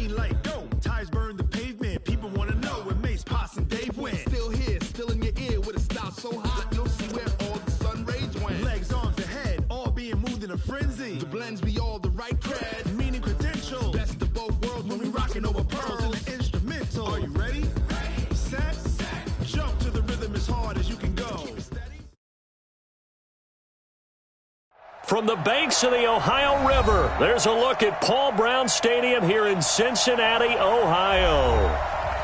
green light, go. Tires burn the pavement. People want to know when Mace, Pops, and Dave win. Still here, still in your ear with a style so hot, you'll see where all the sun rays went. Legs, arms, ahead, all being moved in a frenzy. The blends be all the right cred, meaning credentials. Best of both worlds when we rockin' over pearls in the instrumental. Are you ready? Set, jump to the rhythm as hard as you can go. From the banks of the Ohio River, there's a look at Paul Brown Stadium here in Cincinnati, Ohio.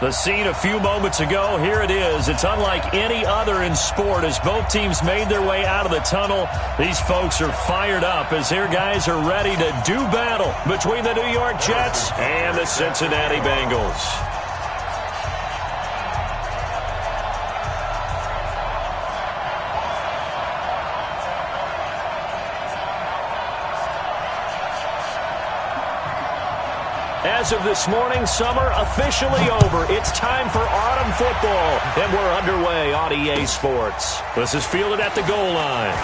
The scene a few moments ago, here it is. It's unlike any other in sport as both teams made their way out of the tunnel. These folks are fired up as their guys are ready to do battle between the New York Jets and the Cincinnati Bengals. As of this morning, summer officially over. It's time for autumn football, and we're underway on EA Sports. This is fielded at the goal line.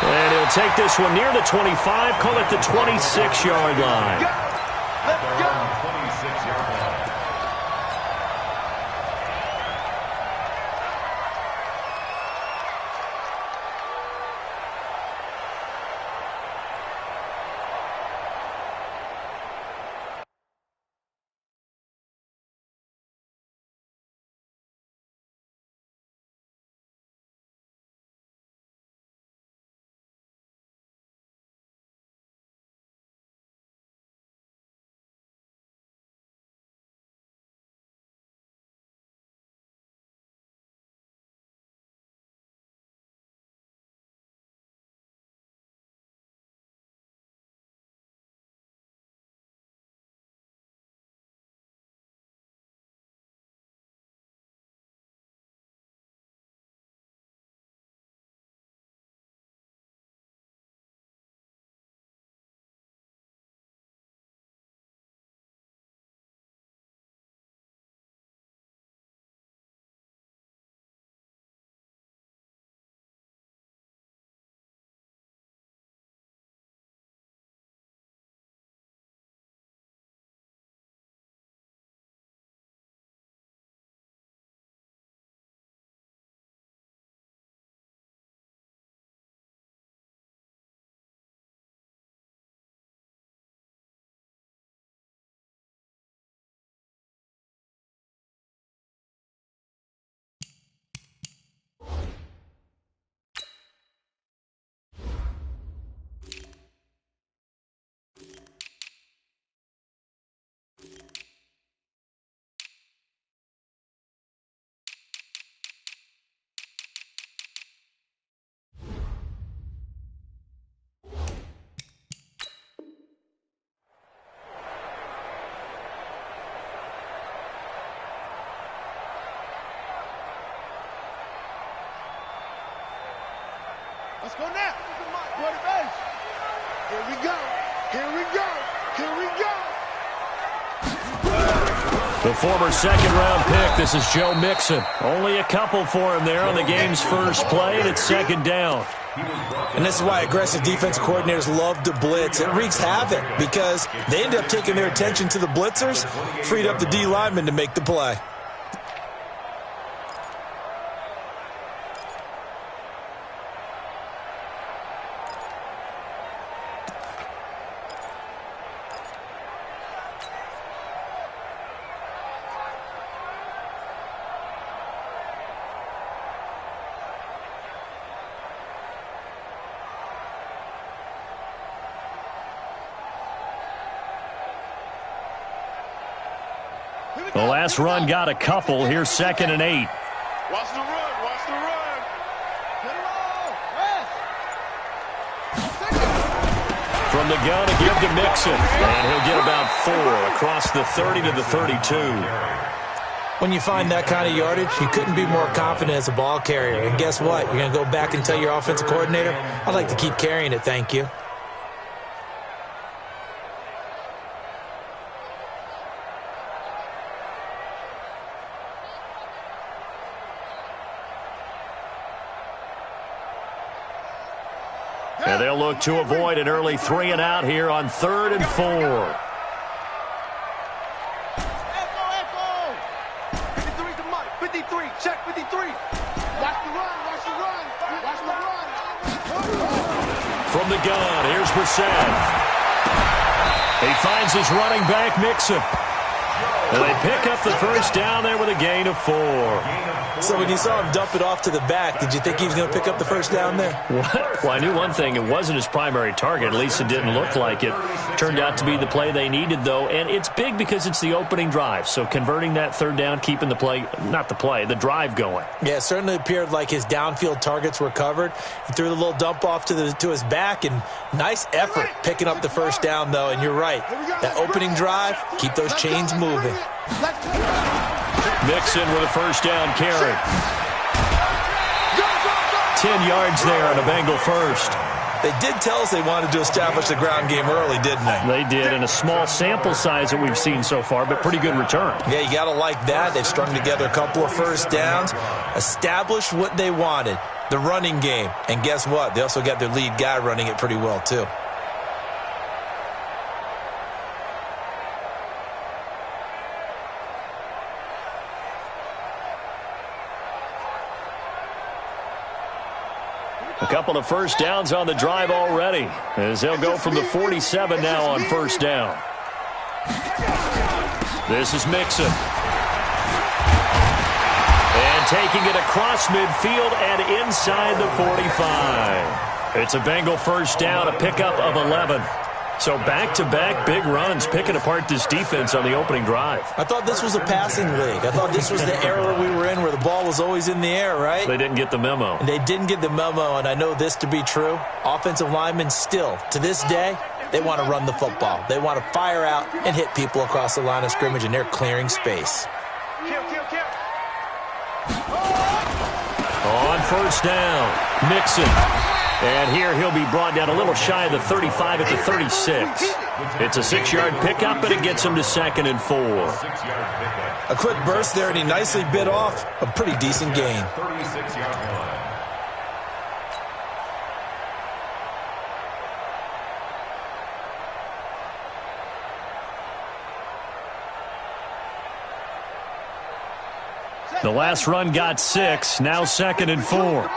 And he'll take this one near the 25, call it the 26-yard line. Let's go. 26-yard line. Let's go now. Quarter base. Here we go. Here we go. Here we go. The former second-round pick, this is Joe Mixon. Only a couple for him there on the game's first play, and it's second down. And this is why aggressive defense coordinators love to blitz. It wreaks havoc because they end up taking their attention to the blitzers, freed up the D lineman to make the play. The last run got a couple. Here's 2nd and 8. Watch the run. Watch the run. From the gun, a give to Mixon. And he'll get about 4 across the 30 to the 32. When you find that kind of yardage, you couldn't be more confident as a ball carrier. And guess what? You're going to go back and tell your offensive coordinator, I'd like to keep carrying it, thank you. And they'll look to avoid an early 3 and out here on 3rd and 4. gun. Here's Brissett. He finds his running back, Mixon. And they pick up the first down there with a gain of 4. So when you saw him dump it off to the back, did you think he was going to pick up the first down there? Well, I knew one thing. It wasn't his primary target. At least it didn't look like it. Turned out to be the play they needed, though. And it's big because it's the opening drive. So converting that third down, keeping the drive going. Yeah, it certainly appeared like his downfield targets were covered. He threw the little dump off to his back, and nice effort picking up the first down, though. And you're right. That opening drive, keep those chains moving. Mixon with a first down carry. 10 yards there on a Bengal first. They did tell us they wanted to establish the ground game early, didn't they? They did, in a small sample size that we've seen so far, but pretty good return. Yeah, you got to like that. They've strung together a couple of first downs, established what they wanted, the running game. And guess what? They also got their lead guy running it pretty well, too. A couple of first downs on the drive already, as they'll go from the 47 now on first down. This is Mixon. And taking it across midfield and inside the 45. It's a Bengal first down, a pickup of 11. So back-to-back big runs, picking apart this defense on the opening drive. I thought this was a passing league. I thought this was the era we were in where the ball was always in the air, right? They didn't get the memo. They didn't get the memo, and I know this to be true. Offensive linemen still, to this day, they want to run the football. They want to fire out and hit people across the line of scrimmage, and they're clearing space. On first down, Mixon. And here he'll be brought down a little shy of the 35 at the 36. It's a 6-yard pickup, but it gets him to 2nd and 4. A quick burst there, and he nicely bit off a pretty decent gain. 36-yard line. The last run got 6, now 2nd and 4.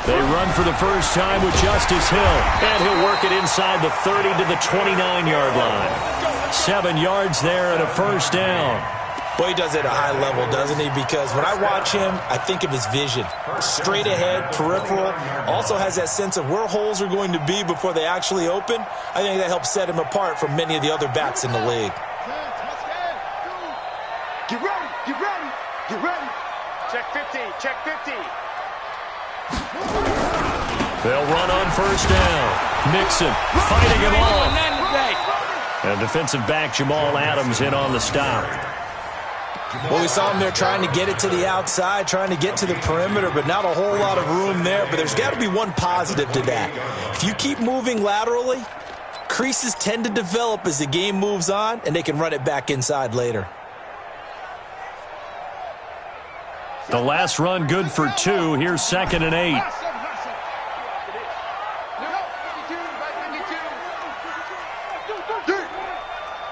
They run for the first time with Justice Hill, and he'll work it inside the 30 to the 29-yard line. 7 yards there and a first down. Boy, he does it at a high level, doesn't he? Because when I watch him, I think of his vision. Straight ahead, peripheral, also has that sense of where holes are going to be before they actually open. I think that helps set him apart from many of the other backs in the league. Get ready, get ready, get ready. Check 50, check 50. They'll run on first down. Mixon fighting him off. And defensive back Jamal Adams in on the stop. Well, we saw him there trying to get it to the outside, trying to get to the perimeter, but not a whole lot of room there. But there's got to be one positive to that. If you keep moving laterally, creases tend to develop as the game moves on, and they can run it back inside later. The last run good for 2. Here's 2nd and 8.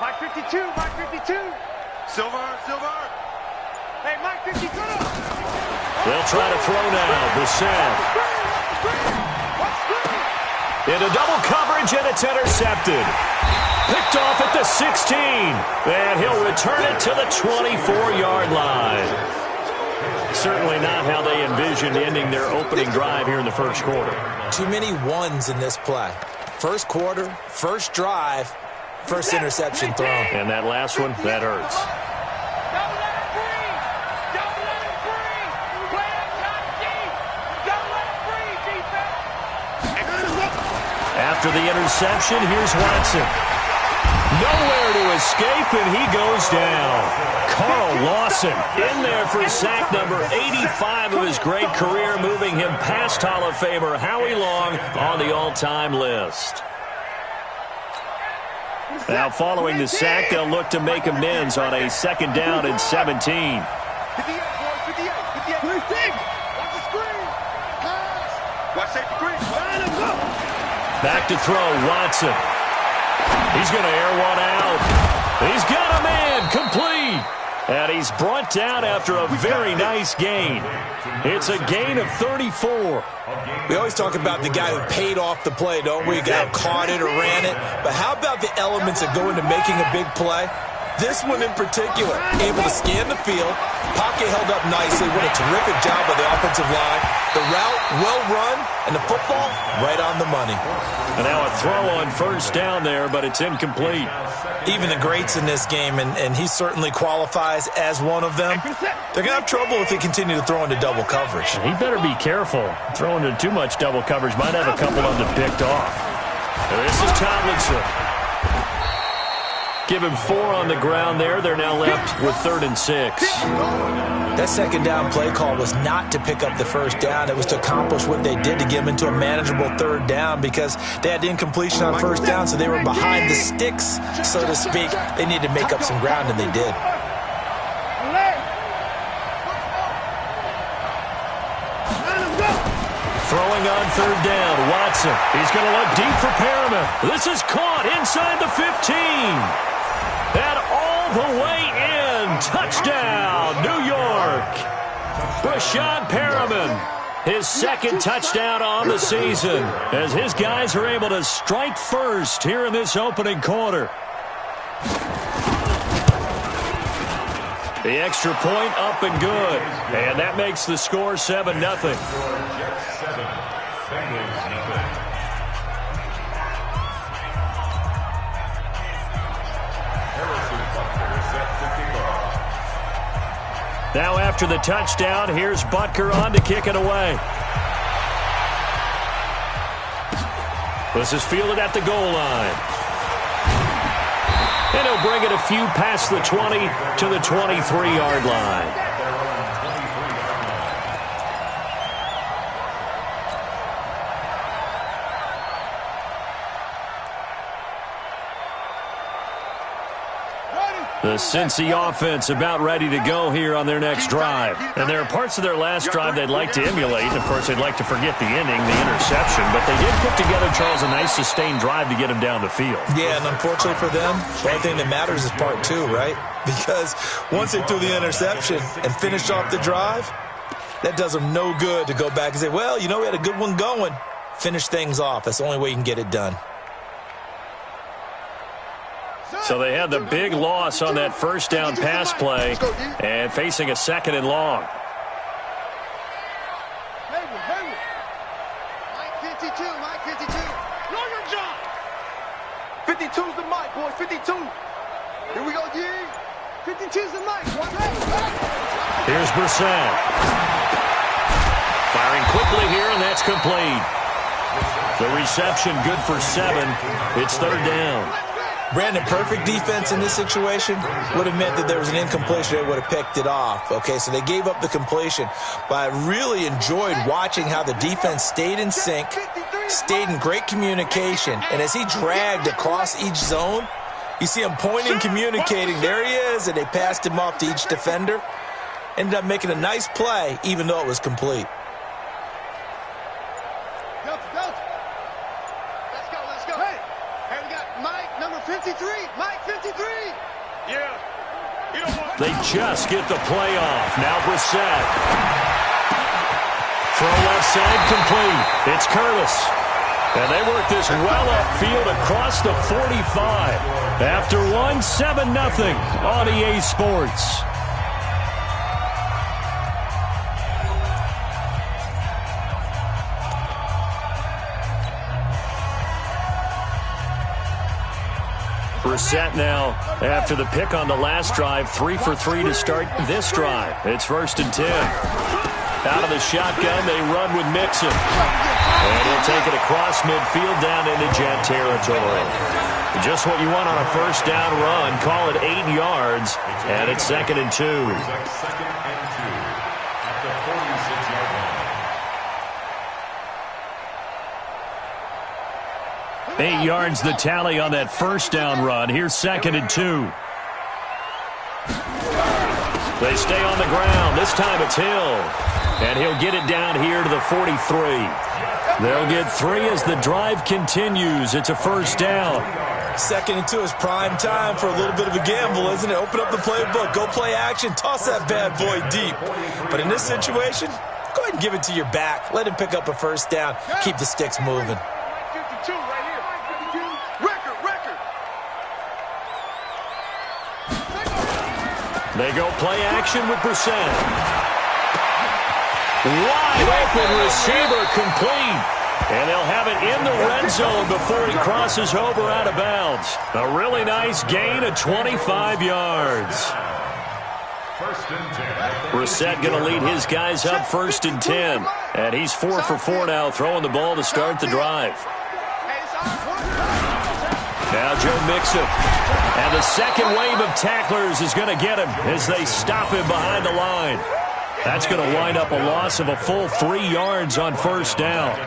Mike 52, Mike 52. Silver. Hey, Mike 52. They'll try to throw now. Brissett. Into double coverage, and it's intercepted. Picked off at the 16. And he'll return it to the 24-yard line. Certainly not how they envisioned ending their opening drive here in the first quarter. Too many ones in this play. First quarter, first drive, first interception thrown. And that last one, that hurts. Don't let it breathe. Don't let it breathe. Play it top deep. Don't let it breathe, defense. After the interception, here's Watson. Nowhere to escape, and he goes down. Carl Lawson in there for sack number 85 of his great career, moving him past Hall of Famer Howie Long on the all-time list. Now following the sack, they'll look to make amends on a 2nd down and 17. 58, boys, 58. Watch the screen. Watch safety green. Back to throw, Watson. He's going to air one out. He's got a man, complete. And he's brought down after a very nice gain. It's a gain of 34. We always talk about the guy who paid off the play, don't we? A guy who caught it or ran it. But how about the elements that go into making a big play? This one in particular, able to scan the field, pocket held up nicely. What a terrific job by the offensive line. The route, well run, and the football, right on the money. And now a throw on first down there, but it's incomplete. Even the greats in this game, and he certainly qualifies as one of them, they're going to have trouble if they continue to throw into double coverage. He better be careful. Throwing into too much double coverage might have a couple of them picked off. And this is Tomlinson. Give him 4 on the ground there. They're now left with 3rd and 6. That second down play call was not to pick up the first down. It was to accomplish what they did to get them into a manageable 3rd down because they had incompletion on first down, so they were behind the sticks, so to speak. They needed to make up some ground, and they did. Throwing on 3rd down, Watson. He's going to look deep for Perriman. This is caught inside the 15. And all the way in. Touchdown, New York. Breshad Perriman, his 2nd touchdown on the season as his guys are able to strike first here in this opening quarter. The extra point up and good. And that makes the score 7-0. Now after the touchdown, here's Butker on to kick it away. This is fielded at the goal line. And he'll bring it a few past the 20 to the 23-yard line. The Cincy offense about ready to go here on their next drive. And there are parts of their last drive they'd like to emulate. And, of course, they'd like to forget the inning, the interception. But they did put together, Charles, a nice sustained drive to get him down the field. Yeah, and unfortunately for them, the only thing that matters is part 2, right? Because once they threw the interception and finished off the drive, that does them no good to go back and say, well, you know, we had a good one going. Finish things off. That's the only way you can get it done. So they had the big loss on that first down pass play and facing a 2nd and long. Mike 52, Mike 52. Logan John. 52's the mic, boys, 52. Here we go, G. 52's the mic. Here's Brissett. Firing quickly here, and that's complete. The reception good for 7. It's 3rd down. Brandon, perfect defense in this situation would have meant that there was an incompletion that would have picked it off. Okay, so they gave up the completion. But I really enjoyed watching how the defense stayed in sync, stayed in great communication. And as he dragged across each zone, you see him pointing, communicating. There he is, and they passed him off to each defender. Ended up making a nice play, even though it was complete. They just get the play off. Now Brissett. Throw left side complete. It's Curtis. And they work this well upfield across the 45. After 1, 7-0 on EA Sports. Brissett now, after the pick on the last drive, 3 for 3 to start this drive. It's 1st and 10. Out of the shotgun, they run with Mixon. And he'll take it across midfield down into Jet territory. Just what you want on a first down run. Call it 8 yards, and it's 2nd and 2. 8 yards the tally on that first down run. Here's 2nd and 2. They stay on the ground. This time it's Hill. And he'll get it down here to the 43. They'll get 3 as the drive continues. It's a first down. 2nd and 2 is prime time for a little bit of a gamble, isn't it? Open up the playbook, go play action, toss that bad boy deep. But in this situation, go ahead and give it to your back. Let him pick up a first down. Keep the sticks moving. 52 right here. 52. Record. They go play action with Brissett. Wide open receiver complete. And they'll have it in the red zone before he crosses over out of bounds. A really nice gain of 25 yards. Brissett going to lead his guys up 1st and 10. And he's 4 for 4 now, throwing the ball to start the drive. Now Joe Mixon. And the second wave of tacklers is going to get him as they stop him behind the line. That's going to wind up a loss of a full 3 yards on 1st down.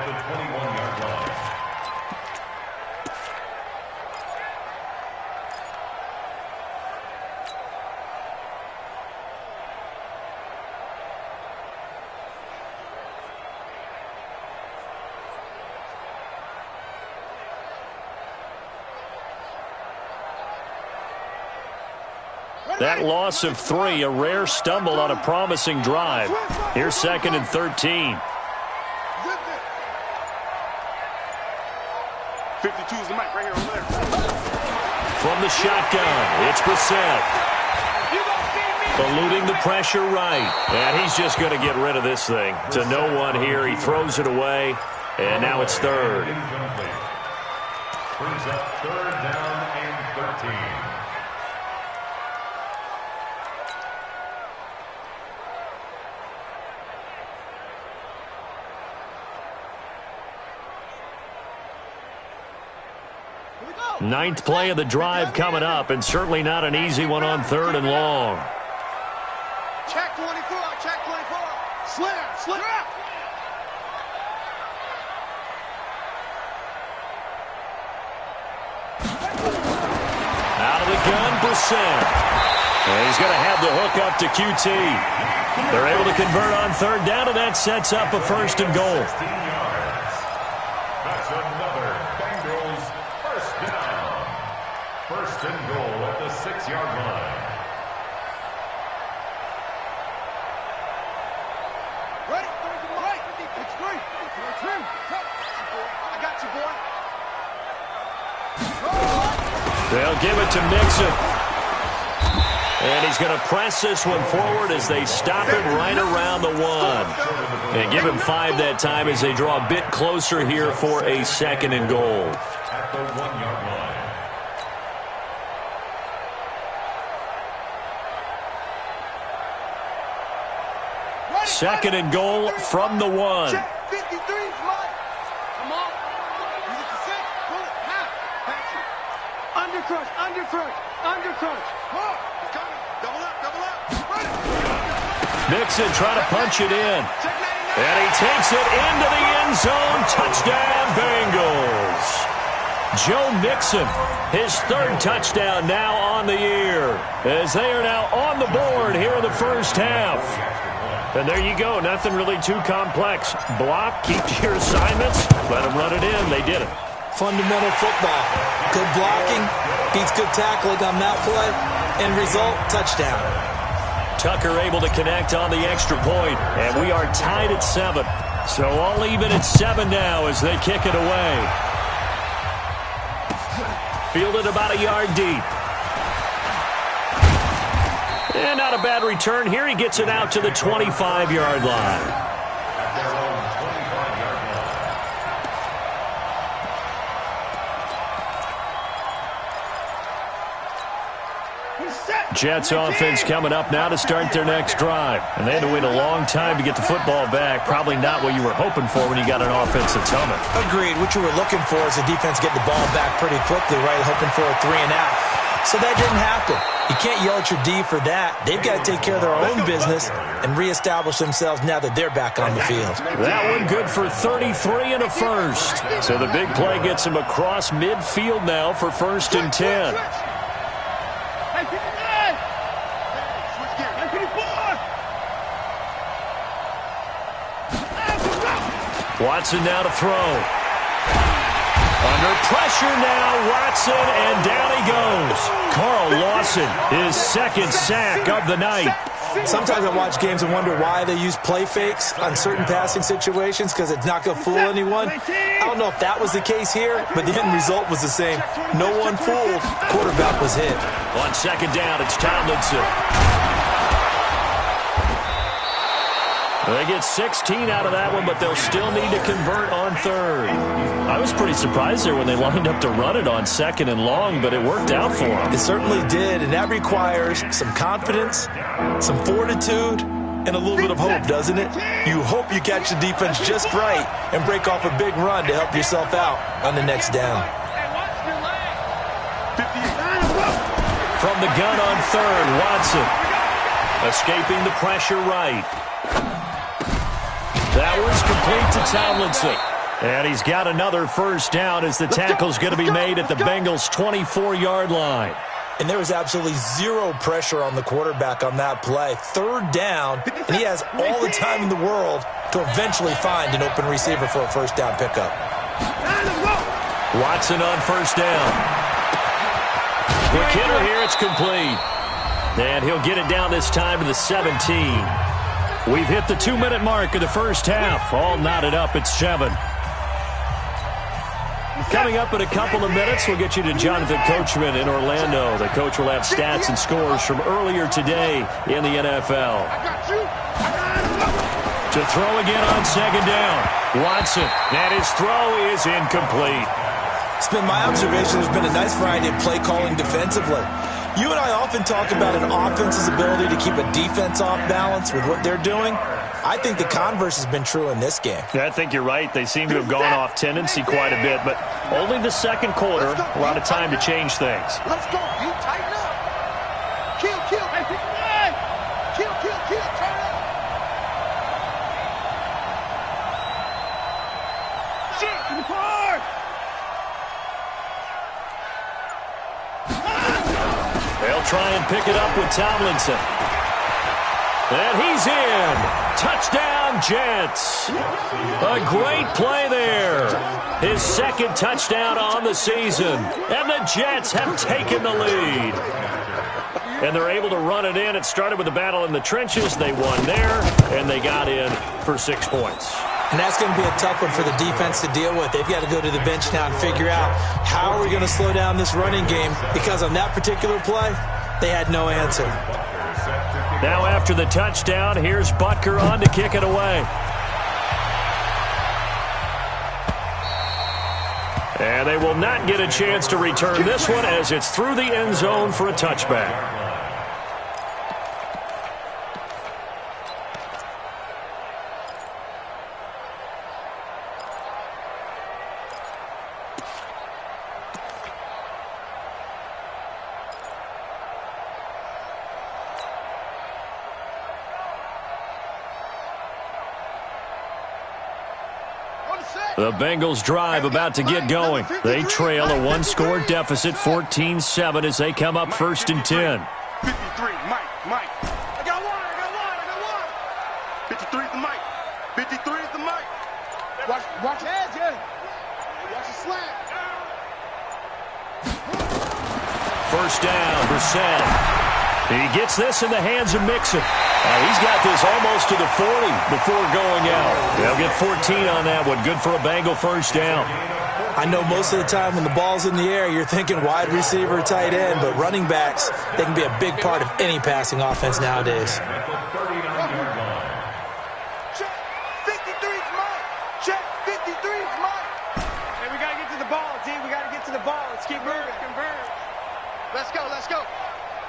That loss of 3, a rare stumble on a promising drive. Here's 2nd and 13. 52 is the mic right here over there. From the shotgun, it's Brissett. Eluding the pressure right. And he's just going to get rid of this thing. To no one here. He throws it away. And now it's 3rd. Brings up 3rd down and 13. Ninth play of the drive coming up, and certainly not an easy one on 3rd and long. Check 24, check 24. Slip. Out of the gun, Brissett. And he's going to have the hook up to QT. They're able to convert on 3rd down, and that sets up a 1st and goal. That's another Bengals 1st down. 1st and goal at the 6-yard line. Ready? Right. It's 3. It's him. I got you, boy. They'll give it to Mixon. And he's going to press this one forward as they stop him right around the 1. And give him 5 that time as they draw a bit closer here for a 2nd and goal. At the 1-yard line. 2nd and goal from the 1. Check 53 is mine. Come on. You get the 6. Pull it. Half. Pass it. Undercrush. Come on. Coming. Double up. Ready. Mixon trying to punch it in. And he takes it into the end zone. Touchdown, Bengals. Joe Mixon, his 3rd touchdown now on the year, as they are now on the board here in the 1st half. And there you go. Nothing really too complex. Block, keep to your assignments, let them run it in. They did it. Fundamental football. Good blocking beats good tackling on that play. End result, touchdown. Tucker able to connect on the extra point, and we are tied at 7. So all even at 7 now as they kick it away. Fielded about a yard deep. And not a bad return here. He gets it out to the 25-yard line. At their own 25-yard line. Jets offense coming up now to start their next drive. And they had to wait a long time to get the football back. Probably not what you were hoping for when you got an offensive helmet. Agreed. What you were looking for is the defense getting the ball back pretty quickly, right? Hoping for a 3 and out. So that didn't happen. You can't yell at your D for that. They've got to take care of their own business and reestablish themselves now that they're back on the field. That one good for 33 and a 1st. So the big play gets him across midfield now for 1st and 10. Watson now to throw. Under pressure now, Watson, and down he goes. Carl Lawson, his second sack of the night. Sometimes I watch games and wonder why they use play fakes on certain passing situations because it's not going to fool anyone. I don't know if that was the case here, but the end result was the same. No one fooled. Quarterback was hit. On second down, it's Tomlinson. They get 16 out of that one, but they'll still need to convert on third. I was pretty surprised there when they lined up to run it on second and long, but it worked out for them. It certainly did, and that requires some confidence, some fortitude, and a little bit of hope, doesn't it? You hope you catch the defense just right and break off a big run to help yourself out on the next down. From the gun on third, Watson. Escaping the pressure right. That one's complete to Tomlinson. And he's got another first down as the tackle's going to be made at the Bengals' 24-yard line. And there was absolutely zero pressure on the quarterback on that play. Third down, and he has all the time in the world to eventually find an open receiver for a first down pickup. Watson on first down. Quick hitter here, it's complete. And he'll get it down this time to the 17. We've hit the 2-minute mark of the first half. All knotted up at 7. Coming up in a couple of minutes, we'll get you to Jonathan Coachman in Orlando. The coach will have stats and scores from earlier today in the NFL. To throw again on second down. Watson, and his throw is incomplete. It's been my observation there's been a nice variety of play calling defensively. You and I often talk about an offense's ability to keep a defense off balance with what they're doing. I think the converse has been true in this game. Yeah, I think you're right. They seem to have gone off tendency quite a bit, but only the second quarter, a lot of time to change things. Let's go. You tighten up. Kill. Kill. Turn up. Shit, in the car. They'll try and pick it up with Tomlinson. And he's in. Touchdown, Jets. A great play there. His second touchdown on the season. And the Jets have taken the lead. And they're able to run it in. It started with a battle in the trenches. They won there, and they got in for 6 points. And that's going to be a tough one for the defense to deal with. They've got to go to the bench now and figure out how are we going to slow down this running game, because on that particular play, they had no answer. Now after the touchdown, here's Butker on to kick it away. And they will not get a chance to return this one as it's through the end zone for a touchback. The Bengals drive about to get going. They trail a one-score deficit, 14-7, as they come up 1st and 10. 53, Mike. I got one. 53 is the Mike. 53 is the Mike. Watch the edge, yeah. Watch the slant. First down, Brissett. He gets this in the hands of Mixon. He's got this almost to the 40 before going out. They'll get 14 on that one. Good for a Bengal first down. I know most of the time when the ball's in the air, you're thinking wide receiver, tight end, but running backs, they can be a big part of any passing offense nowadays. Check. 53's Mike. Check. 53's Mike. Hey, we got to get to the ball, D. We got to get to the ball. Let's keep moving. Convert. Let's go.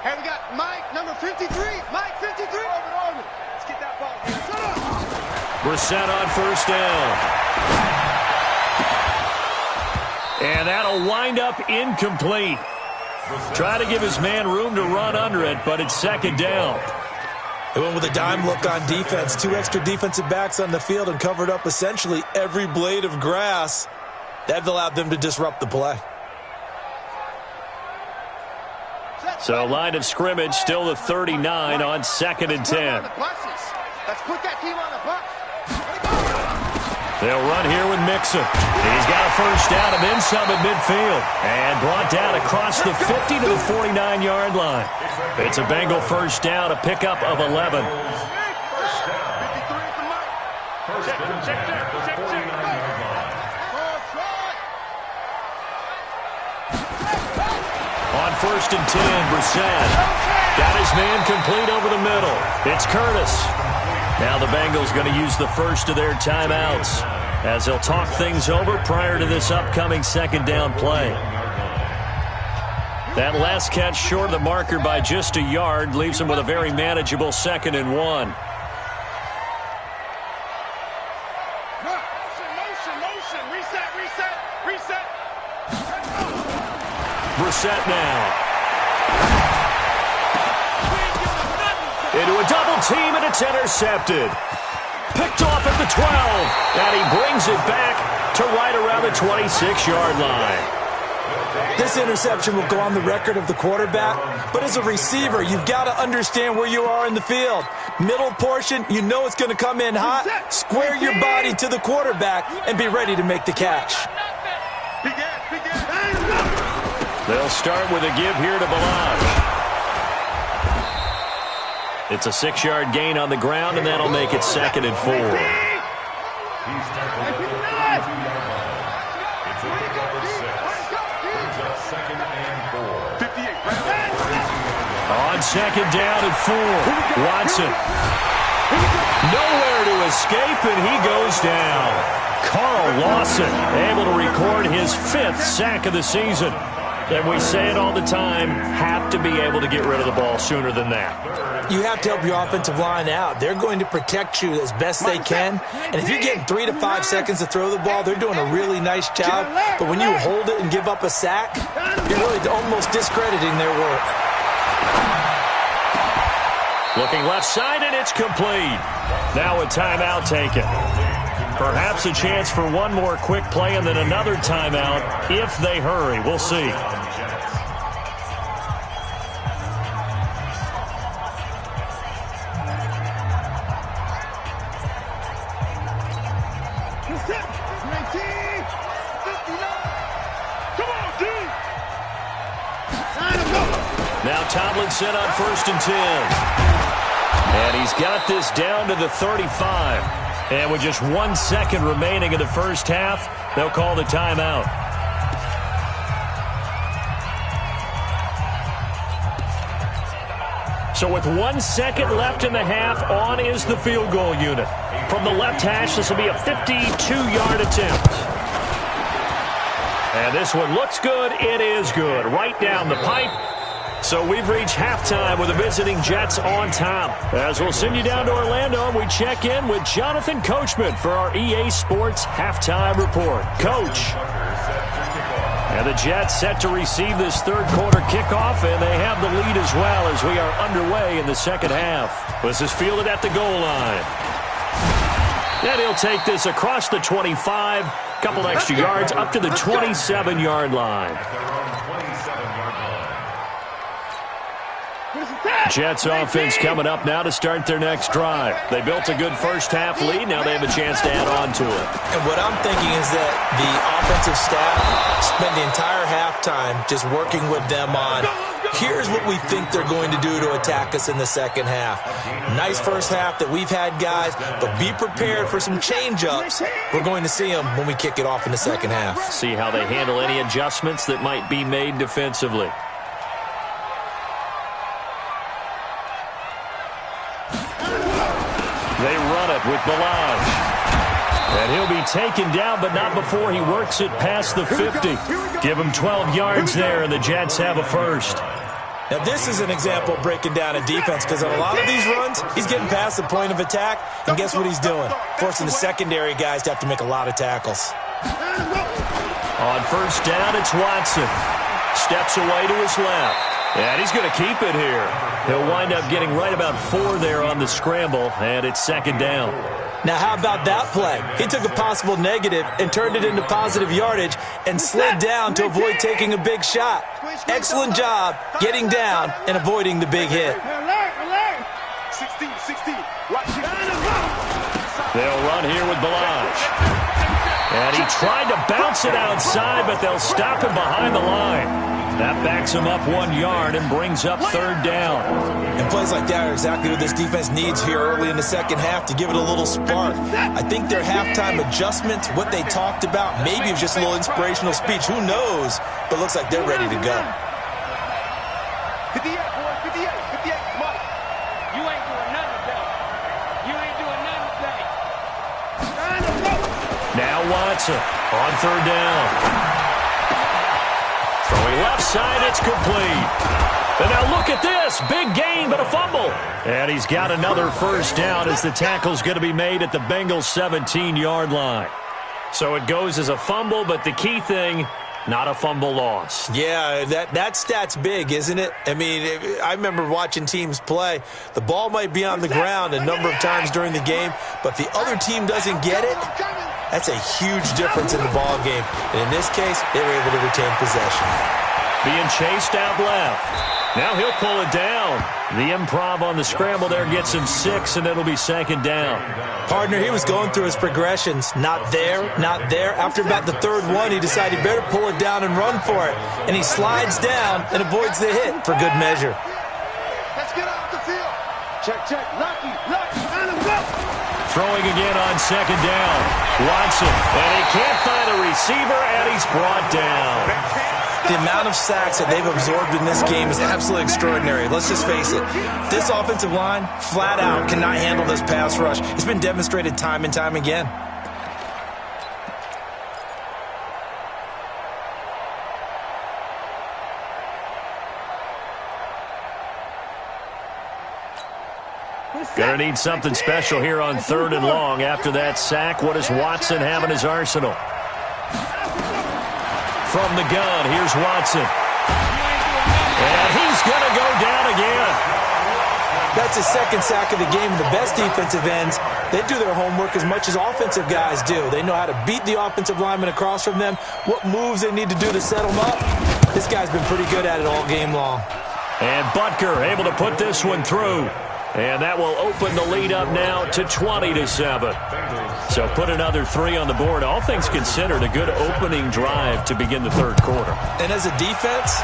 Hey, we got Mike, number 53. Mike, 53. Over. Let's get that ball. Shut up. Brissett on first down. And that'll wind up incomplete. Try to give his man room to run under it, but it's second down. They went with a dime look on defense. 2 extra defensive backs on the field and covered up essentially every blade of grass. That allowed them to disrupt the play. So line of scrimmage still the 39 on 2nd and 10. Let's put that team on the bus. They'll run here with Mixon. He's got a first down and then some at midfield. And brought down across the 50 to the 49-yard line. It's a Bengal first down, a pickup of 11. On first and 10, Brissett got his man complete over the middle. It's Curtis. Now the Bengals going to use the first of their timeouts as they'll talk things over prior to this upcoming second down play. That last catch short of the marker by just a yard leaves them with a very manageable 2nd and 1. Brissett now. Into a double team, and it's intercepted. Picked off at the 12, and he brings it back to right around the 26-yard line. This interception will go on the record of the quarterback, but as a receiver, you've got to understand where you are in the field. Middle portion, you know it's going to come in hot. Square your body to the quarterback and be ready to make the catch. They'll start with a give here to Ballage. It's a 6-yard gain on the ground, and that'll make it 2nd and 4. On 2nd down and 4, Watson. Nowhere to escape, and he goes down. Carl Lawson able to record his 5th sack of the season. And we say it all the time, have to be able to get rid of the ball sooner than that. You have to help your offensive line out. They're going to protect you as best they can. And if you're getting 3 to 5 seconds to throw the ball, they're doing a really nice job. But when you hold it and give up a sack, you're really almost discrediting their work. Looking left side, and it's complete. Now a timeout taken. Perhaps a chance for one more quick play and then another timeout if they hurry. We'll see. Now Tomlinson on 1st and 10. And he's got this down to the 35. And with just 1 second remaining in the first half, they'll call the timeout. So with 1 second left in the half, on is the field goal unit. From the left hash, this will be a 52-yard attempt. And this one looks good. It is good. Right down the pipe. So we've reached halftime with the visiting Jets on top. As we'll send you down to Orlando, we check in with Jonathan Coachman for our EA Sports Halftime Report. Coach. And the Jets set to receive this third quarter kickoff, and they have the lead as well as we are underway in the second half. This is fielded at the goal line. And he'll take this across the 25, couple extra yards up to the 27-yard line. Jets offense coming up now to start their next drive. They built a good first half lead. Now they have a chance to add on to it. And what I'm thinking is that the offensive staff spent the entire halftime just working with them on, here's what we think they're going to do to attack us in the second half. Nice first half that we've had, guys, but be prepared for some change-ups. We're going to see them when we kick it off in the second half. See how they handle any adjustments that might be made defensively. They run it with Ballage. And he'll be taken down, but not before he works it past the 50. Give him 12 yards there, and the Jets have a first. Now, this is an example of breaking down a defense, because on a lot of these runs, he's getting past the point of attack, and guess what he's doing? Forcing the secondary guys to have to make a lot of tackles. On first down, it's Watson. Steps away to his left. And he's going to keep it here. He'll wind up getting right about 4 there on the scramble, and it's second down. Now, how about that play? He took a possible negative and turned it into positive yardage and slid down to avoid taking a big shot. Excellent job getting down and avoiding the big hit. Alert. 16. They'll run here with Ballage. And he tried to bounce it outside, but they'll stop him behind the line. That backs him up 1 yard and brings up third down. And plays like that are exactly what this defense needs here early in the second half to give it a little spark. I think their halftime adjustments, what they talked about, maybe it was just a little inspirational speech. Who knows? But it looks like they're ready to go. 58, boys, 58, 58, Mike. You ain't doing nothing today. You ain't doing nothing today. Now Watson on third down. Throwing left side, it's complete. And now look at this. Big gain, but a fumble. And he's got another first down as the tackle's going to be made at the Bengals' 17-yard line. So it goes as a fumble, but the key thing, not a fumble loss. Yeah, that stat's big, isn't it? I mean, I remember watching teams play. The ball might be on the ground a number of times during the game, but if the other team doesn't get it, that's a huge difference in the ball game. And in this case, they were able to retain possession. Being chased out left. Now he'll pull it down. The improv on the scramble there gets him 6, and it'll be second down. Partner, he was going through his progressions. Not there, not there. After about the third one, he decided he better pull it down and run for it. And he slides down and avoids the hit for good measure. Let's get off the field. Check, check. Lucky, and him go. Throwing again on second down. Watson, and he can't find a receiver, and he's brought down. The amount of sacks that they've absorbed in this game is absolutely extraordinary. Let's just face it. This offensive line, flat out, cannot handle this pass rush. It's been demonstrated time and time again. Gonna need something special here on third and long. After that sack, what does Watson have in his arsenal? From the gun, here's Watson. And he's going to go down again. That's his second sack of the game. The best defensive ends, they do their homework as much as offensive guys do. They know how to beat the offensive lineman across from them, what moves they need to do to set them up. This guy's been pretty good at it all game long. And Butker able to put this one through. And that will open the lead up now to 20-7. So put another 3 on the board. All things considered, a good opening drive to begin the third quarter. And as a defense,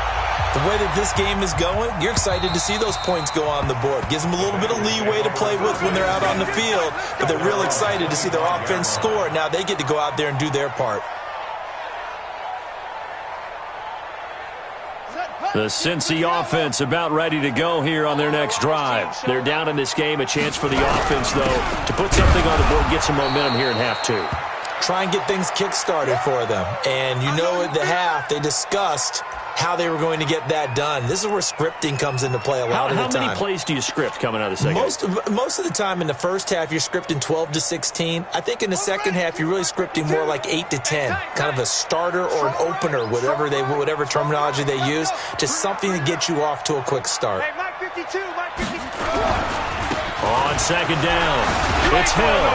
the way that this game is going, you're excited to see those points go on the board. Gives them a little bit of leeway to play with when they're out on the field. But they're real excited to see their offense score. Now they get to go out there and do their part. The Cincy offense about ready to go here on their next drive. They're down in this game. A chance for the offense, though, to put something on the board, get some momentum here in half 2. Try and get things kick-started for them. And you know at the half, they discussed how they were going to get that done. This is where scripting comes into play a lot of the time. How many plays do you script coming out of the second? Most of the time in the first half, you're scripting 12 to 16. I think in the second half, you're really scripting more like 8 to 10. Kind of a starter or an opener, whatever terminology they use. Just something to get you off to a quick start. Hey, Mike 52, Mike 52. On second down, it's Hill.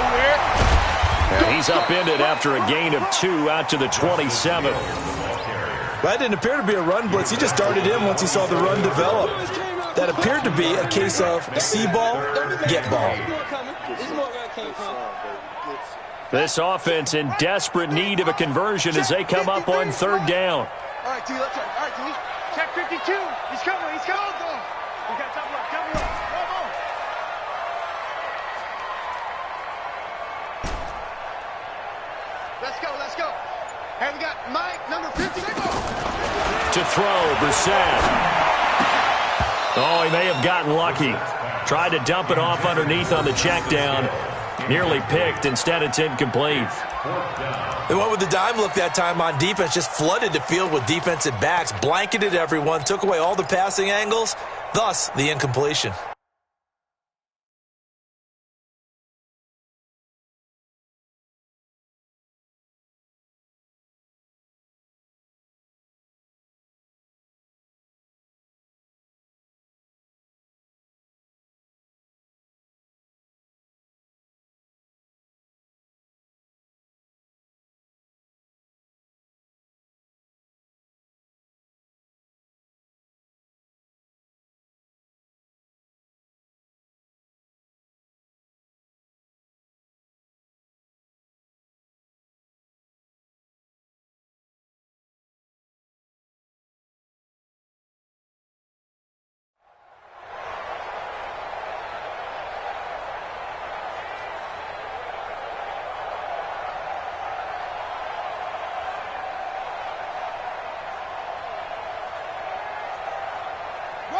And he's upended after a gain of 2 out to the 27. That didn't appear to be a run blitz. He just darted in once he saw the run develop. That appeared to be a case of see ball, get ball. This offense in desperate need of a conversion as they come up on third down. All right, T, let's check. All right, T. Check 52. He's coming. He's coming. We got top left. Come on. Let's go. Let's go. Hey, we got Mike, number 50. To throw, Brissett. Oh, he may have gotten lucky. Tried to dump it off underneath on the check down. Nearly picked. Instead, it's incomplete. They went with the dime look that time on defense. Just flooded the field with defensive backs. Blanketed everyone. Took away all the passing angles. Thus, the incompletion.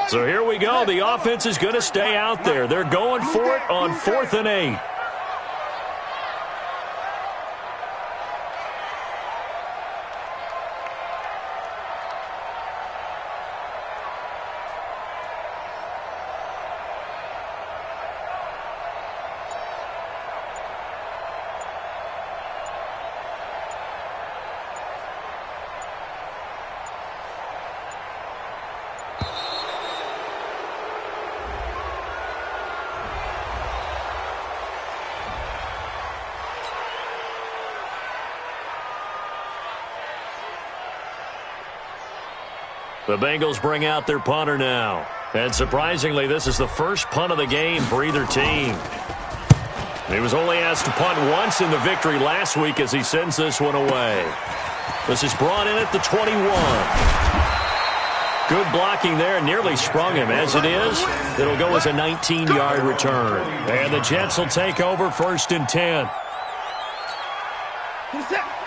So here we go. The offense is going to stay out there. They're going for it on 4th and 8. The Bengals bring out their punter now. And surprisingly, this is the first punt of the game for either team. He was only asked to punt once in the victory last week as he sends this one away. This is brought in at the 21. Good blocking there. Nearly sprung him. As it is, it'll go as a 19-yard return. And the Jets will take over 1st and 10.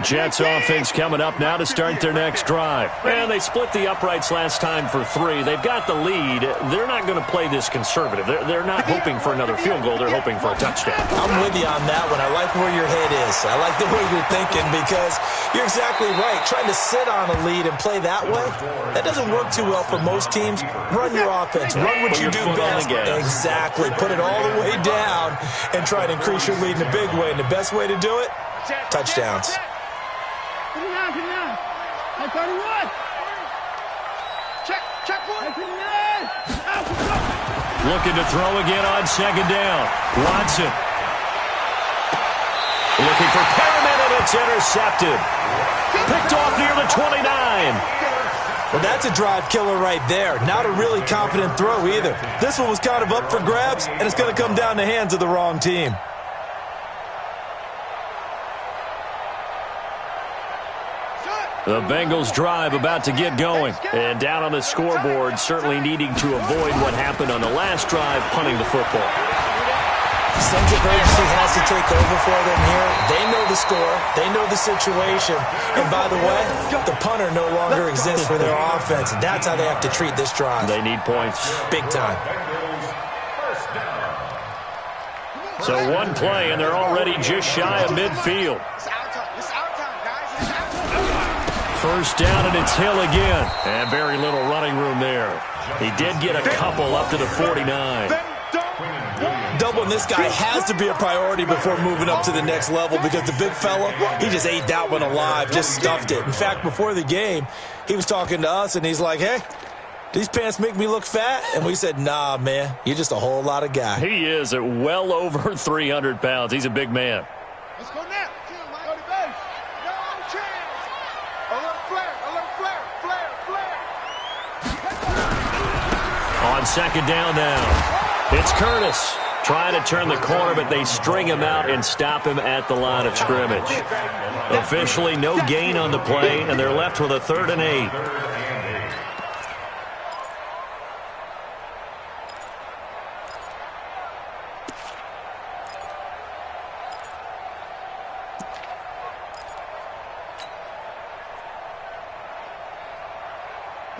Jets offense coming up now to start their next drive. And they split the uprights last time for 3. They've got the lead. They're not going to play this conservative. They're not hoping for another field goal. They're hoping for a touchdown. I'm with you on that one. I like where your head is. I like the way you're thinking because you're exactly right. Trying to sit on a lead and play that way, that doesn't work too well for most teams. Run your offense. Run what you do best. Exactly. Put it all the way down and try to increase your lead in a big way. And the best way to do it, touchdowns. Put it down. I 31. Check one. Looking to throw again on 2nd down. Watson. Looking for Perriman, and it's intercepted. Picked off near the 29. Well, that's a drive killer right there. Not a really confident throw either. This one was kind of up for grabs, and it's going to come down the hands of the wrong team. The Bengals drive about to get going. And down on the scoreboard, certainly needing to avoid what happened on the last drive, punting the football. Sense of urgency has to take over for them here. They know the score. They know the situation. And by the way, the punter no longer exists for their offense. That's how they have to treat this drive. They need points. Big time. So one play, and they're already just shy of midfield. First down, and it's Hill again. And very little running room there. He did get a couple up to the 49. Doubling this guy has to be a priority before moving up to the next level because the big fella, he just ate that one alive, just stuffed it. In fact, before the game, he was talking to us, and he's like, hey, these pants make me look fat? And we said, nah, man, you're just a whole lot of guy. He is at well over 300 pounds. He's a big man. Let's go now. Go to base. No chance. Alert flare. On 2nd down now. It's Curtis trying to turn the corner, but they string him out and stop him at the line of scrimmage. Officially no gain on the play, and they're left with a 3rd and 8.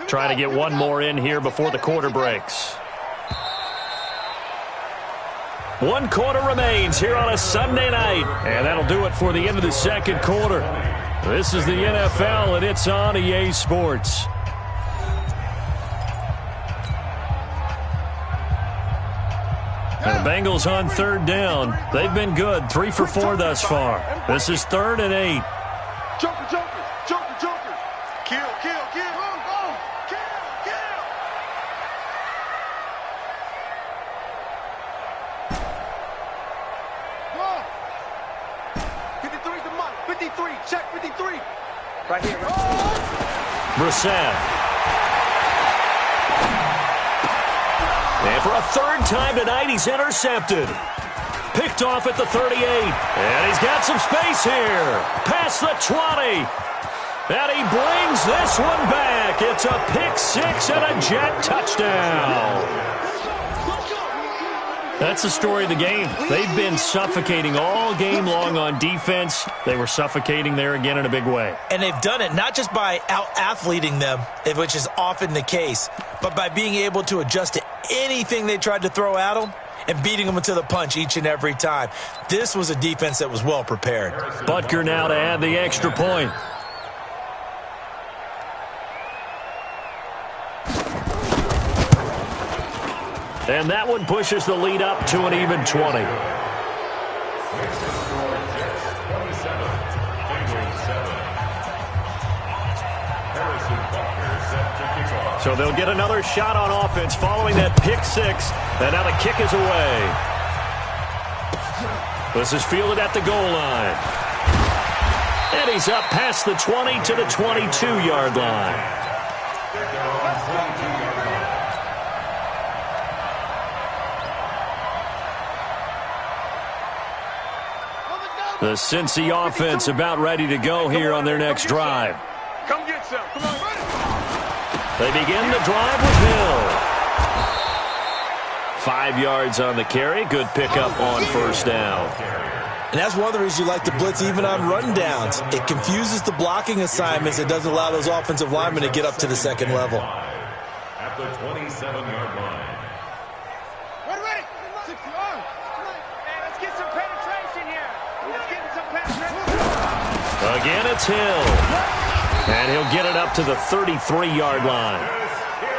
Trying to get one more in here before the quarter breaks. 1 quarter remains here on a Sunday night. And that'll do it for the end of the 2nd quarter. This is the NFL, and it's on EA Sports. And the Bengals on 3rd down. They've been good, 3 for 4 thus far. This is 3rd and 8. Joker. Kill. Go. Kill. 53's the money. 53. Check 53. Right here. Brissett. And for a 3rd time tonight, he's intercepted. Picked off at the 38. And he's got some space here. Past the 20. And he brings this one back. It's a pick 6 and a Jet touchdown. That's the story of the game. They've been suffocating all game long on defense. They were suffocating there again in a big way. And they've done it not just by out-athleting them, which is often the case, but by being able to adjust to anything they tried to throw at them and beating them to the punch each and every time. This was a defense that was well prepared. Butker now to add the extra point. And that one pushes the lead up to an even 20. So they'll get another shot on offense following that pick six. And now the kick is away. This is fielded at the goal line. And he's up past the 20 to the 22-yard line. The Cincy offense about ready to go here on their next drive. Come get some. Come on. They begin the drive with Hill. 5 yards on the carry. Good pickup on first down. And that's one of the reasons you like to blitz even on rundowns. It confuses the blocking assignments. It doesn't allow those offensive linemen to get up to the second level. At the 27-yard line. Ready. 60 yards. Hey, let's get some penetration here. Let's get some penetration. Again, it's Hill. And he'll get it up to the 33-yard line.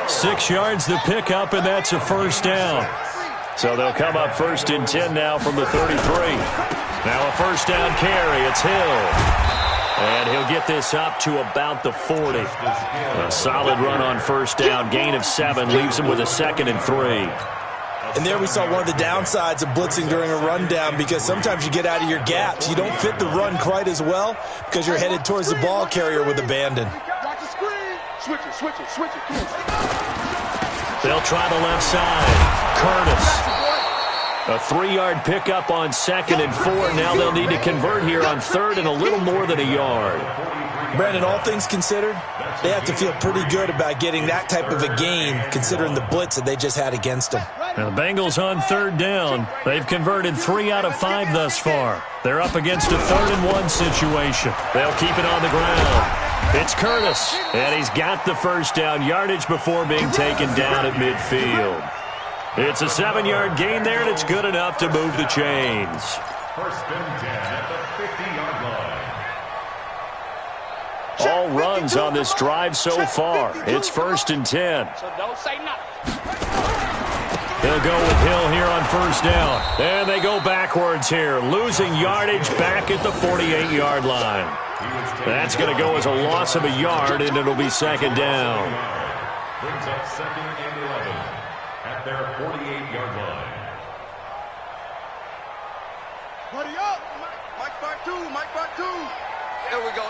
6 yards the pickup, and that's a first down. So they'll come up first and 10 now from the 33. Now a first down carry. It's Hill. And he'll get this up to about the 40. A solid run on first down. Gain of 7 leaves him with a 2nd and 3. And there we saw one of the downsides of blitzing during a rundown, because sometimes you get out of your gaps. You don't fit the run quite as well because you're headed towards the ball carrier with abandon. Switch it. They'll try the left side. Curtis. A 3-yard pickup on 2nd and 4. Now they'll need to convert here on 3rd and a little more than a yard. Brandon, all things considered, they have to feel pretty good about getting that type of a gain, considering the blitz that they just had against them. Now the Bengals on 3rd down. They've converted 3 out of 5 thus far. They're up against a 3rd and 1 situation. They'll keep it on the ground. It's Curtis, and he's got the first down yardage before being taken down at midfield. It's a 7-yard gain there, and it's good enough to move the chains. First and 10 at the 50-yard line. All runs on this drive so far. It's 1st and 10. So don't say nothing. They'll go with Hill here on first down. And they go backwards here, losing yardage back at the 48-yard line. That's going to go as a loss of a yard, and it'll be 2nd down. Brings up 2nd and 11 at their 48-yard line. Buddy up. Mike back two. Here we go.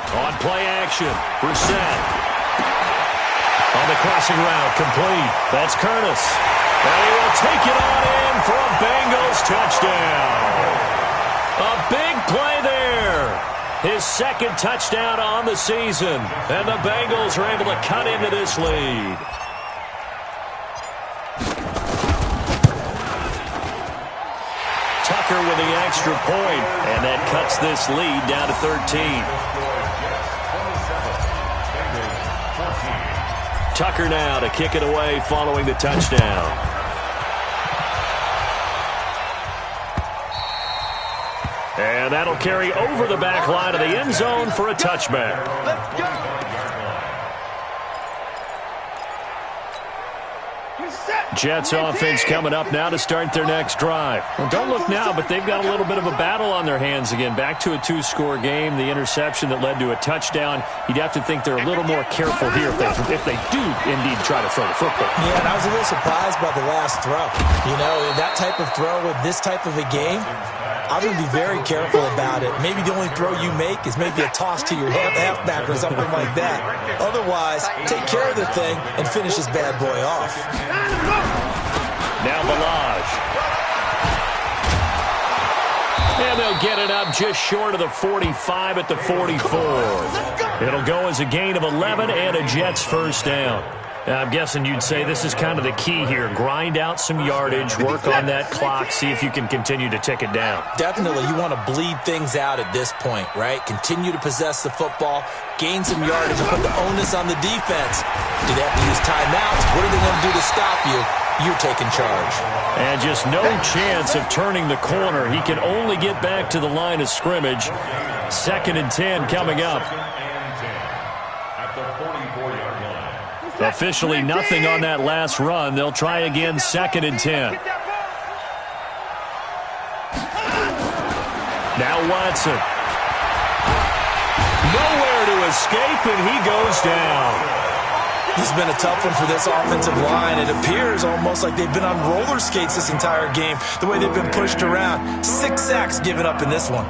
On play action, Brissett. On the crossing route, complete. That's Curtis. And he will take it on in for a Bengals touchdown. A big play there. His 2nd touchdown on the season. And the Bengals are able to cut into this lead. Tucker with the extra point, and that cuts this lead down to 13. Tucker now to kick it away following the touchdown. And that'll carry over the back line of the end zone for a touchback. Let's go. Jets offense coming up now to start their next drive. Well, don't look now, but they've got a little bit of a battle on their hands again. Back to a 2-score game. The interception that led to a touchdown. You'd have to think they're a little more careful here if they do indeed try to throw the football. Yeah, and I was a little surprised by the last throw. You know, that type of throw with this type of a game, I would be very careful about it. Maybe the only throw you make is maybe a toss to your halfback or something like that. Otherwise, take care of the thing and finish this bad boy off. Now Ballage. And they'll get it up just short of the 45 at the 44. It'll go as a gain of 11 and a Jets first down. I'm guessing you'd say this is kind of the key here. Grind out some yardage, work on that clock, see if you can continue to tick it down. Definitely. You want to bleed things out at this point, right? Continue to possess the football, gain some yardage, and put the onus on the defense. Do they have to use timeouts? What are they going to do to stop you? You're taking charge. And just no chance of turning the corner. He can only get back to the line of scrimmage. 2nd and 10 coming up. At the 44-yard line. Officially nothing on that last run. They'll try again 2nd and 10. Now Watson. Nowhere to escape, and he goes down. This has been a tough one for this offensive line. It appears almost like they've been on roller skates this entire game, the way they've been pushed around. 6 sacks given up in this one.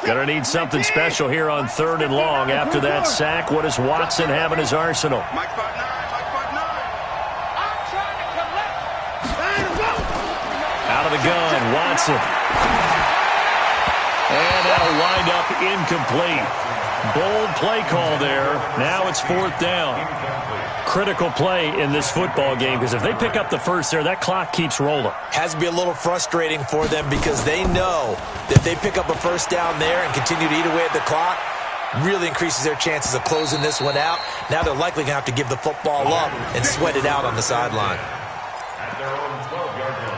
Gonna need something special here on 3rd and long. After that sack, what does Watson have in his arsenal? Mike 5'9", Mike 5'9". I'm trying to collect. Out of the gun, Watson. And that'll wind up incomplete. Bold play call there. Now it's 4th down. Critical play in this football game, because if they pick up the first there, that clock keeps rolling. Has to be a little frustrating for them because they know that if they pick up a first down there and continue to eat away at the clock, really increases their chances of closing this one out. Now they're likely going to have to give the football up and sweat it out on the sideline. At their own 12-yard line.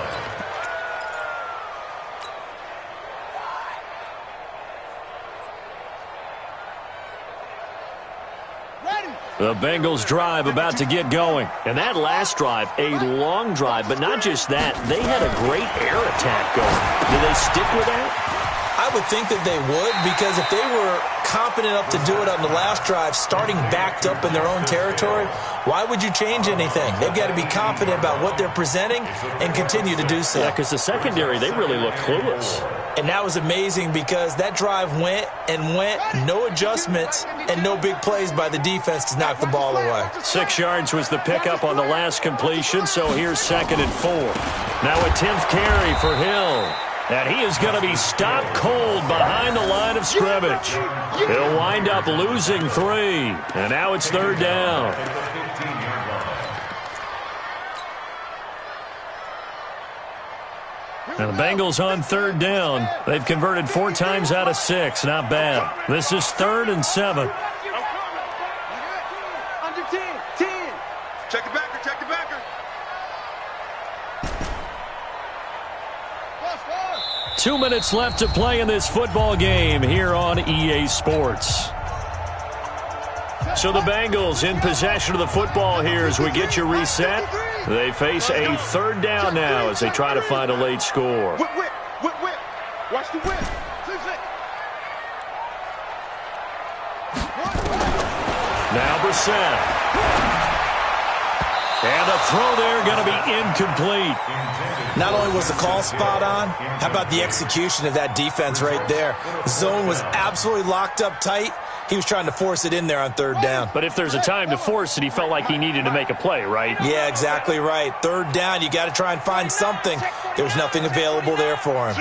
The Bengals drive about to get going. And that last drive, a long drive, but not just that. They had a great air attack going. Do they stick with that? I would think that they would, because if they were confident enough to do it on the last drive, starting backed up in their own territory, why would you change anything? They've got to be confident about what they're presenting and continue to do so. Yeah, because the secondary, they really look clueless. And that was amazing because that drive went and went, no adjustments, and no big plays by the defense to knock the ball away. 6 yards was the pickup on the last completion, so here's 2nd and 4. Now a 10th carry for Hill. And he is going to be stopped cold behind the line of scrimmage. He'll wind up losing 3. And now it's 3rd down. And the Bengals on 3rd down. They've converted 4 times out of 6. Not bad. This is 3rd and 7. Under 10. Check the backer, check the backer. 2 minutes left to play in this football game here on EA Sports. So the Bengals in possession of the football here as we get you reset. They face a 3rd down now as they try to find a late score. Whip. Watch the whip. Now Brissett. And the throw there going to be incomplete. Not only was the call spot on, how about the execution of that defense right there? Zone was absolutely locked up tight. He was trying to force it in there on 3rd down. But if there's a time to force it, he felt like he needed to make a play, right? Yeah, exactly right. 3rd down, you got to try and find something. There's nothing available there for him.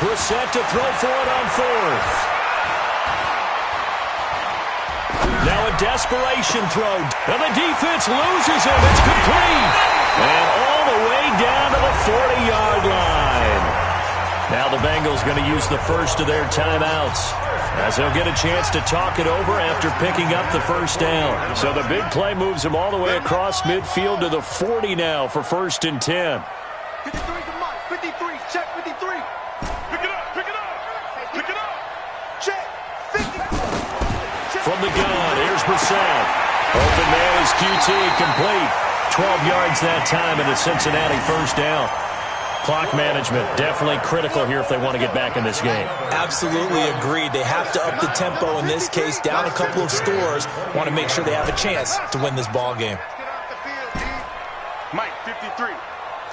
Brissett to throw for it on 4th. Now a desperation throw. And the defense loses him. It's complete. And all the way down to the 40-yard line. Now the Bengals going to use the first of their timeouts, as they'll get a chance to talk it over after picking up the first down. So the big play moves them all the way across midfield to the 40 now for 1st and 10. 53 to Mike. 53. Check 53. Pick it up. Check 50. From the gun, here's Brissett. Open man is QT, complete. 12 yards that time and a Cincinnati 1st down. Clock management, definitely critical here if they want to get back in this game. Absolutely agreed. They have to up the tempo in this case, down a couple of scores. Want to make sure they have a chance to win this ball game. Mike, 53.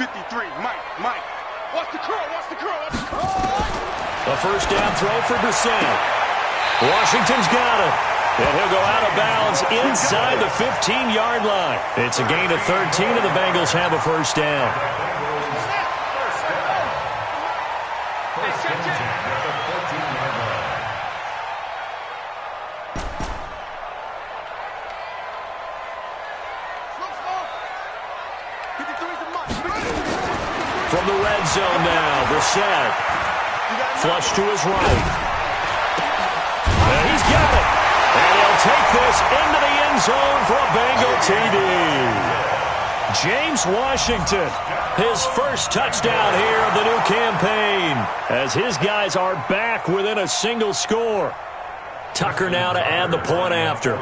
53. Mike. Watch the curl. A 1st down throw for Brissett. Washington's got it. And he'll go out of bounds inside the 15-yard line. It's a gain of 13, and the Bengals have a first down. From the red zone now, Brissett. Flush to his right. And he's got it. And he'll take this into the end zone for a Bengal TD. James Washington, his first touchdown here of the new campaign, as his guys are back within a single score. Tucker now to add the point after.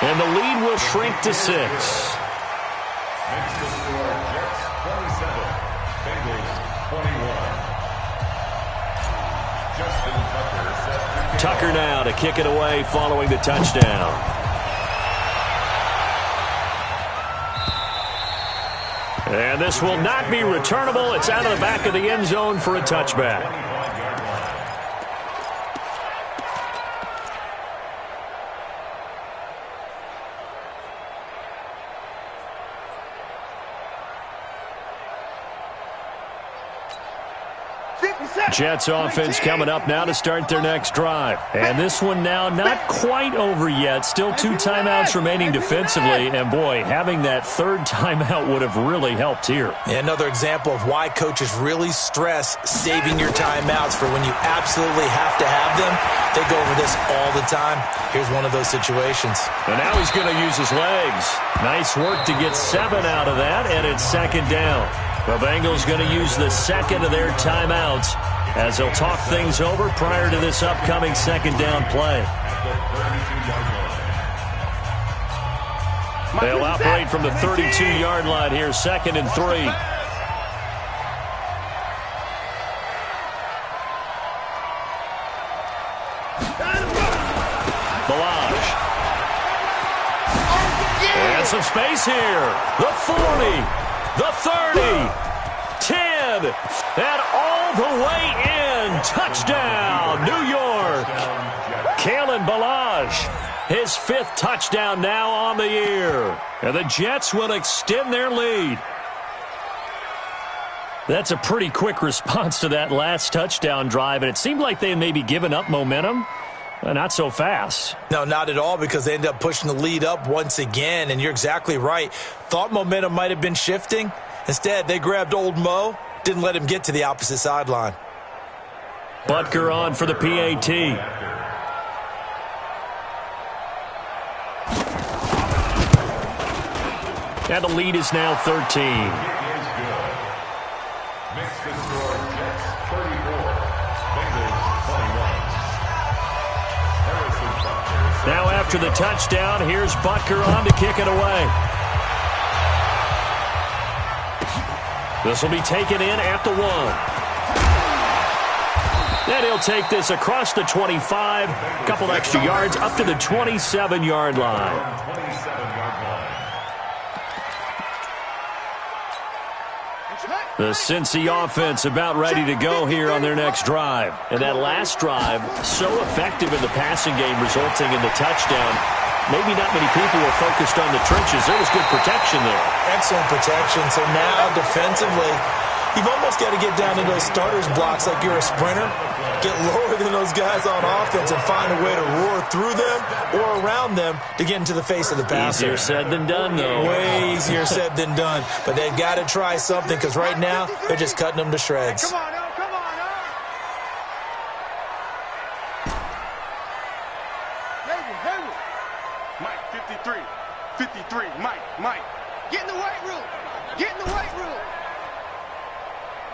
And the lead will shrink to 6. Makes the score Jets 27, Bengals 21. Justin Tucker set to Tucker now to kick it away following the touchdown. And this will not be returnable. It's out of the back of the end zone for a touchback. Jets offense coming up now to start their next drive. And this one now not quite over yet. Still 2 timeouts remaining defensively. And, boy, having that third timeout would have really helped here. Yeah, another example of why coaches really stress saving your timeouts for when you absolutely have to have them. They go over this all the time. Here's one of those situations. And now he's going to use his legs. Nice work to get 7 out of that, and it's second down. The Bengals going to use the second of their timeouts as they'll talk things over prior to this upcoming second down play. They'll operate from the 32-yard line here, 2nd and 3. Balazs. And some space here. The 40, the 30, 10, and all the way in. Touchdown, New York. Kalen Balazs, his 5th touchdown now on the year. And the Jets will extend their lead. That's a pretty quick response to that last touchdown drive, and it seemed like they had maybe given up momentum. Not so fast. No, not at all, because they end up pushing the lead up once again, and you're exactly right. Thought momentum might have been shifting. Instead, they grabbed old Mo, didn't let him get to the opposite sideline. Butker on for the PAT. And the lead is now 13. Makes the score Jets 34, Bengals 21. Now after the touchdown, here's Butker on to kick it away. This will be taken in at the 1. Then he'll take this across the 25, a couple extra yards up to the 27-yard line. The Cincy offense about ready to go here on their next drive. And that last drive, so effective in the passing game, resulting in the touchdown. Maybe not many people were focused on the trenches. There was good protection there. Excellent protection. So now, defensively, you've almost got to get down to those starters blocks like you're a sprinter. Get lower than those guys on offense and find a way to roar through them or around them to get into the face of the passer. Easier said than done, though. Way easier said than done. But they've got to try something, because right now they're just cutting them to shreds. Come on, now, come on, now. Hayward. Mike, 53. 53, Mike. Get in the weight room.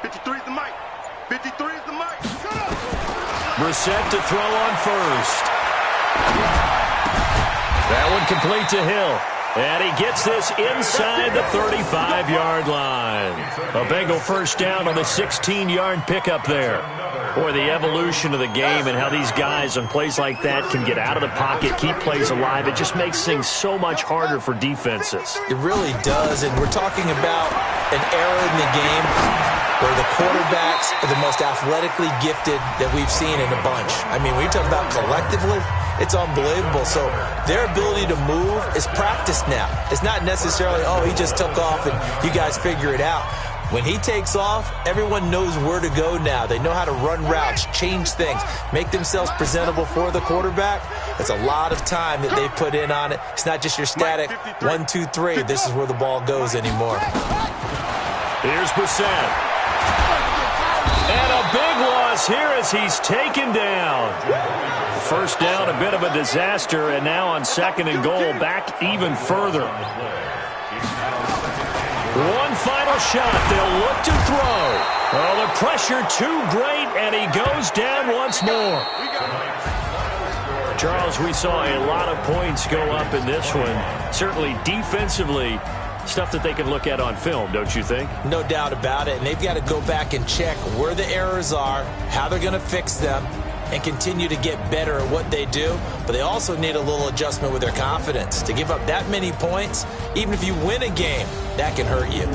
53 is the Mike. 53 is the Mike. Shut up. Brissett to throw on first. That one complete to Hill. And he gets this inside the 35-yard line. A Bengal first down on the 16-yard pickup there. Boy, the evolution of the game and how these guys on plays like that can get out of the pocket, keep plays alive, it just makes things so much harder for defenses. It really does, and we're talking about an era in the game where the quarterbacks are the most athletically gifted that we've seen in a bunch. I mean, when you talk about collectively, it's unbelievable. So their ability to move is practiced now. It's not necessarily, oh, he just took off and you guys figure it out. When he takes off, everyone knows where to go now. They know how to run routes, change things, make themselves presentable for the quarterback. It's a lot of time that they put in on it. It's not just your static 1, 2, 3. This is where the ball goes anymore. Here's Brissett. And a big loss here as he's taken down. First down, a bit of a disaster, and now on 2nd and goal, back even further. One final shot. They'll look to throw. Oh, the pressure too great, and he goes down once more. Charles, we saw a lot of points go up in this one. Certainly defensively, stuff that they can look at on film, don't you think? No doubt about it, and they've got to go back and check where the errors are, how they're going to fix them, and continue to get better at what they do. But they also need a little adjustment with their confidence. To give up that many points, even if you win a game, that can hurt you.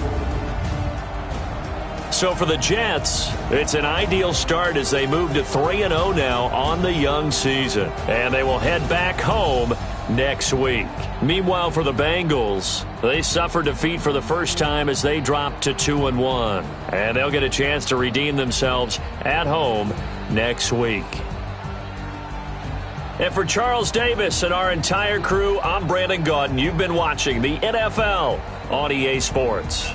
So for the Jets, it's an ideal start as they move to 3-0 now on the young season. And they will head back home next week. Meanwhile, for the Bengals, they suffered defeat for the first time as they dropped to 2-1. And they'll get a chance to redeem themselves at home next week. And for Charles Davis and our entire crew, I'm Brandon Gaudin. You've been watching the NFL on EA Sports.